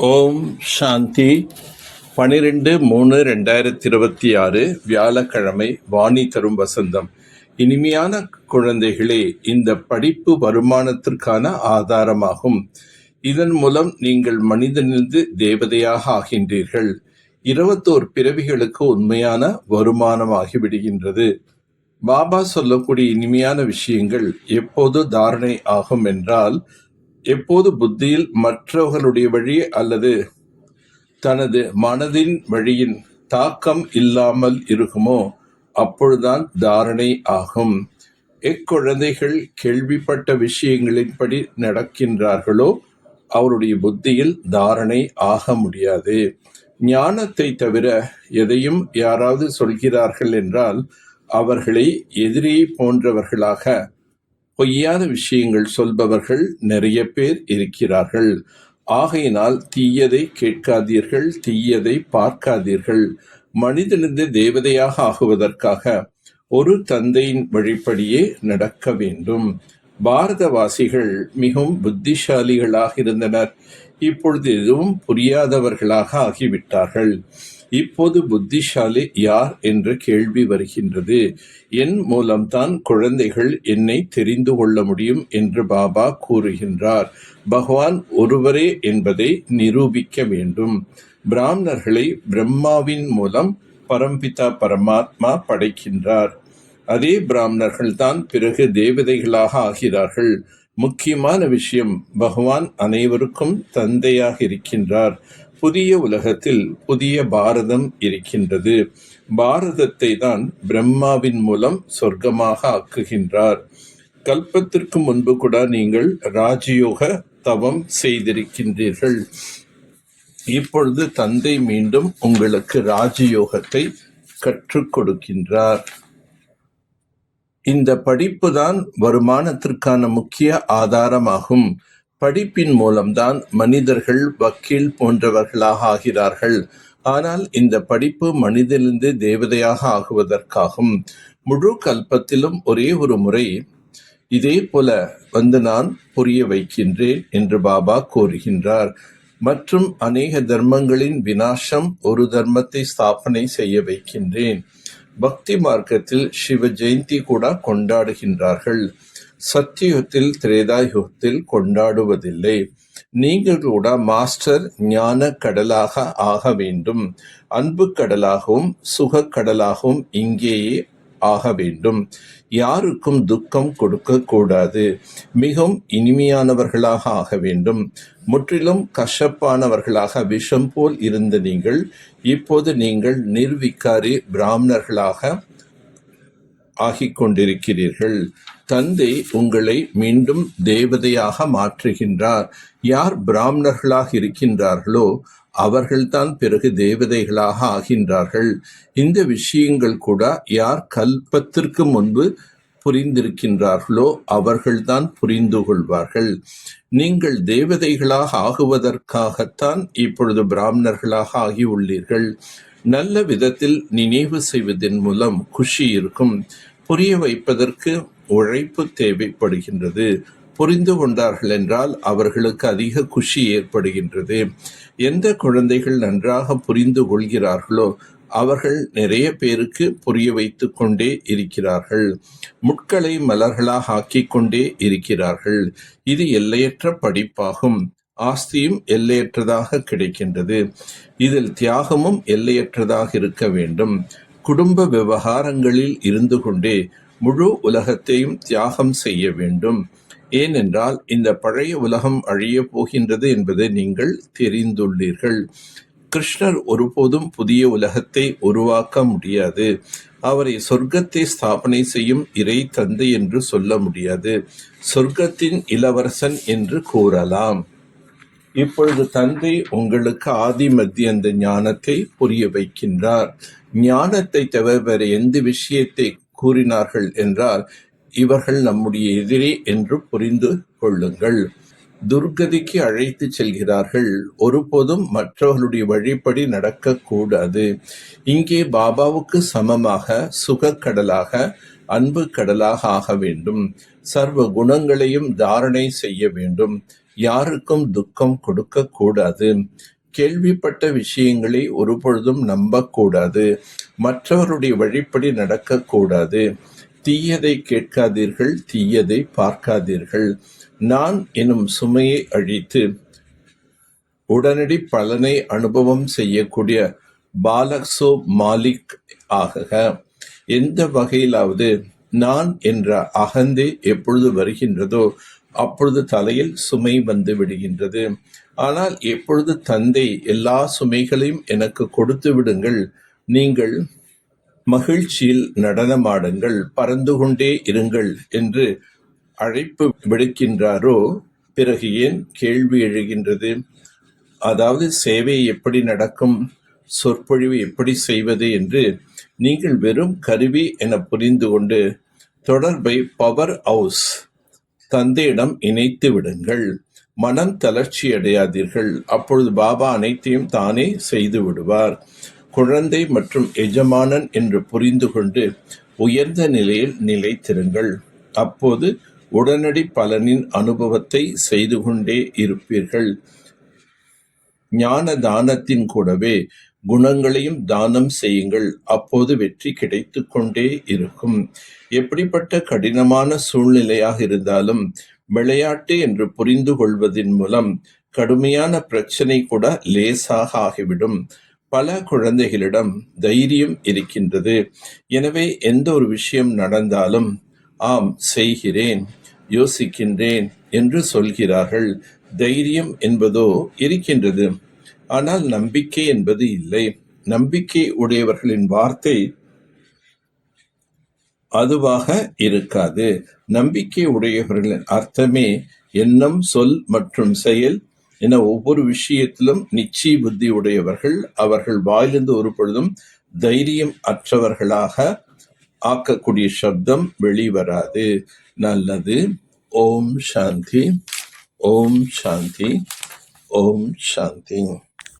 ஓம் சாந்தி. 12/3/2026 வியாழக்கிழமை. வாணி தரும் வசந்தம். இனிமையான குழந்தைகளே, இந்த படிப்பு வருமானத்திற்கான ஆதாரமாகும். இதன் மூலம் நீங்கள் மனிதனிலிருந்து தேவதையாக ஆகின்றீர்கள். 21 பிறவிகளுக்கு உண்மையான வருமானமாகிவிடுகின்றது. பாபா சொல்லக்கூடிய இனிமையான விஷயங்கள் எப்போது தாரணை ஆகும் என்றால், எப்போது புத்தியில் மற்றவர்களுடைய வழி அல்லது தனது மனதின் வழியின் தாக்கம் இல்லாமல் இருக்குமோ அப்பொழுதுதான் தாரணை ஆகும். எக்குழந்தைகள் கேள்விப்பட்ட விஷயங்களின்படி நடக்கின்றார்களோ அவருடைய புத்தியில் தாரணை ஆக முடியாது. ஞானத்தை தவிர எதையும் யாராவது சொல்கிறார்கள் என்றால் அவர்களை எதிரியை போன்றவர்களாக பொய்யான விஷயங்கள் சொல்பவர்கள் நிறைய பேர் இருக்கிறார்கள். ஆகையினால் தீயதை கேட்காதீர்கள், தீயதை பார்க்காதீர்கள். மனிதனிலிருந்து தேவதையாக ஆகுவதற்காக ஒரு தந்தையின் வழிப்படியே நடக்க வேண்டும். பாரதவாசிகள் மிகவும் புத்திசாலிகளாக இருந்தனர். இப்பொழுது எதுவும் புரியாதவர்களாக ஆகிவிட்டார்கள். இப்போது புத்திசாலி யார் என்ற கேள்வி வருகின்றது. என் மூலம்தான் குழந்தைகள் என்னை தெரிந்து கொள்ள முடியும் என்று பாபா கூறுகின்றார். பகவான் ஒருவரே என்பதை நிரூபிக்க வேண்டும். பிராமணர்களை பிரம்மாவின் மூலம் பரம்பிதா பரமாத்மா படைக்கின்றார். அதே பிராமணர்கள் தான் பிறகு தேவதைகளாக ஆகிறார்கள். முக்கியமான விஷயம், பகவான் அனைவருக்கும் தந்தையாக இருக்கின்றார். புதிய உலகத்தில் புதிய பாரதம் இருக்கின்றது. பாரதத்தை தான் பிரம்மாவின் மூலம் சொர்க்கமாக ஆக்குகின்றார். கல்பத்திற்கு முன்பு கூட நீங்கள் ராஜயோக தவம் செய்திருக்கின்றீர்கள். இப்பொழுது தந்தை மீண்டும் உங்களுக்கு ராஜயோகத்தை கற்றுக் கொடுக்கின்றார். இந்த படிப்பு தான் வருமானத்திற்கான முக்கிய ஆதாரமாகும். படிப்பின் மூலம்தான் மனிதர்கள் வக்கீல் போன்றவர்களாக ஆகிறார்கள். ஆனால் இந்த படிப்பு மனிதனிலிருந்து தேவதையாக ஆகுவதற்காகும். முழு கல்பத்திலும் ஒரே ஒரு முறை இதே போல வந்து நான் புரிய வைக்கின்றேன் என்று பாபா கூறுகின்றார். மற்றும் அநேக தர்மங்களின் விநாசம் ஒரு தர்மத்தை ஸ்தாபனை செய்ய வைக்கின்றேன். பக்தி மார்க்கத்தில் சிவ ஜெயந்தி கூட கொண்டாடுகின்றார்கள். சத்தியுகத்தில் திரேதாயுகத்தில் கொண்டாடுவதில்லை. நீங்கள் கூட மாஸ்டர் ஞான கடலாக ஆக வேண்டும். அன்பு கடலாகவும் சுக கடலாகவும் இங்கேயே ஆக வேண்டும். யாருக்கும் துக்கம் கொடுக்க கூடாது. மிகவும் இனிமையானவர்களாக ஆக வேண்டும். முற்றிலும் கசப்பானவர்களாக விஷம் போல் இருந்த நீங்கள் இப்போது நீங்கள் நிர்விகாரி பிராமணர்களாக ஆகிக் கொண்டிருக்கிறீர்கள். தந்தை உங்களை மீண்டும் தேவதையாக மாற்றுகின்றார். யார் பிராமணர்களாக இருக்கின்றார்களோ அவர்கள்தான் பிறகு தேவதைகளாக ஆகின்றார்கள். இந்த விஷயங்கள் கூட யார் கல்பத்திற்கு முன்பு புரிந்திருக்கின்றார்களோ அவர்கள்தான் புரிந்து கொள்வார்கள். நீங்கள் தேவதைகளாக ஆகுவதற்காகத்தான் இப்பொழுது பிராமணர்களாக ஆகியுள்ளீர்கள். நல்ல விதத்தில் நினைவு செய்வதன் மூலம் குஷி இருக்கும். புரிய வைப்பதற்கு உழைப்பு தேவைப்படுகின்றது. புரிந்து கொண்டார்கள் என்றால் அவர்களுக்கு அதிக குஷி ஏற்படுகின்றது. எந்த குழந்தைகள் நன்றாக புரிந்து கொள்கிறார்களோ அவர்கள் நிறைய பேருக்கு புரிய வைத்து கொண்டே இருக்கிறார்கள். முட்களை மலர்களாக ஆக்கிக் கொண்டே இருக்கிறார்கள். இது எல்லையற்ற படிப்பாகும். ஆஸ்தியும் எல்லையற்றதாக கிடைக்கின்றது. இதில் தியாகமும் எல்லையற்றதாக இருக்க வேண்டும். குடும்ப விவகாரங்களில் இருந்து கொண்டே முழு உலகத்தையும் தியாகம் செய்ய வேண்டும். ஏனென்றால் இந்த பழைய உலகம் அழிய போகின்றது என்பதை நீங்கள் தெரிந்துள்ளீர்கள். கிருஷ்ணர் ஒருபோதும் புதிய உலகத்தை உருவாக்க முடியாது. அவரை சொர்க்கத்தை ஸ்தாபனை செய்யும் இறை தந்தை என்று சொல்ல முடியாது. சொர்க்கத்தின் இளவரசன் என்று கூறலாம். இப்பொழுது தந்தை உங்களுக்கு ஆதி மத்திய அந்த ஞானத்தை புரிய வைக்கின்றார். ஞானத்தை தவிர வேறு எந்த விஷயத்தை கூறினார்கள் என்றால் இவர்கள் நம்முடைய எதிரி என்று புரிந்து கொள்ளுங்கள். துர்கதிக்கு அழைத்து செல்கிறார்கள். ஒருபோதும் மற்றவர்களுடைய வழிப்படி நடக்கக்கூடாது. இங்கே பாபாவுக்கு சமமாக சுகக்கடலாக அன்பு கடலாக ஆக வேண்டும். சர்வ குணங்களையும் தாரணை செய்ய வேண்டும். யாருக்கும் துக்கம் கொடுக்க கூடாது. கேள்விப்பட்ட விஷயங்களை ஒருபொழுதும் நம்பக்கூடாது. மற்றவருடைய வழிப்படி நடக்கக்கூடாது. தீயதை கேட்காதீர்கள், தீயதை பார்க்காதீர்கள். நான் எனும் சுமையை அழித்து உடனடி பலனை அனுபவம் செய்யக்கூடிய பாலக்ஸோ மாலிக் ஆகுக. எந்த வகையிலாவது நான் என்ற அகந்தை எப்பொழுது வருகின்றதோ அப்பொழுது தலையில் சுமை வந்து விடுகின்றது. ஆனால் எப்பொழுது தந்தை எல்லா சுமைகளையும் எனக்கு கொடுத்து விடுங்கள், நீங்கள் மகிழ்ச்சியில் நடனமாடுங்கள், பறந்து கொண்டே இருங்கள் என்று அழைப்பு விடுக்கின்றாரோ, பிறகு ஏன் கேள்வி எழுகின்றது? அதாவது சேவை எப்படி நடக்கும், சொற்பொழிவு எப்படி செய்வது என்று நீங்கள் வெறும் கருவி என புரிந்து கொண்டு தொடர்பை பவர் ஹவுஸ் தந்தையிடம் இணைத்து விடுங்கள். மனம் தளர்ச்சி அடையாதீர்கள். அப்பொழுது பாபா அனைத்தையும் தானே செய்து விடுவார். குழந்தை மற்றும் எஜமானன் என்று புரிந்து கொண்டு உயர்ந்த நிலையில் நிலைத்திருங்கள். அப்போது உடனடி பலனின் அனுபவத்தை செய்து கொண்டே இருப்பீர்கள். ஞான தானத்தின் கூடவே குணங்களையும் தானம் செய்யுங்கள். அப்போது வெற்றி கிடைத்து கொண்டே இருக்கும். எப்படிப்பட்ட கடினமான சூழ்நிலையாக இருந்தாலும் விளையாட்டு என்று புரிந்து கொள்வதன் மூலம் கடுமையான பிரச்சனை கூட லேசாக ஆகிவிடும். பல குழந்தைகளிடம் தைரியம் இருக்கின்றது. எனவே எந்த ஒரு விஷயம் நடந்தாலும் ஆம் செய்கிறேன், யோசிக்கின்றேன் என்று சொல்கிறார்கள். தைரியம் என்பதோ இருக்கின்றது, ஆனால் நம்பிக்கை என்பது இல்லை. நம்பிக்கை உடையவர்களின் வார்த்தை அதுவாக இருக்காது. நம்பிக்கை உடையவர்களின் அர்த்தமே எண்ணம், சொல் மற்றும் செயல் என ஒவ்வொரு விஷயத்திலும் நிச்சய புத்தி உடையவர்கள். அவர்கள் வாயிலிருந்து ஒரு பொழுதும் தைரியம் அற்றவர்களாக ஆக்கக்கூடிய சப்தம் வெளிவராது. நல்லது. ஓம் சாந்தி, ஓம் சாந்தி, ஓம் சாந்தி.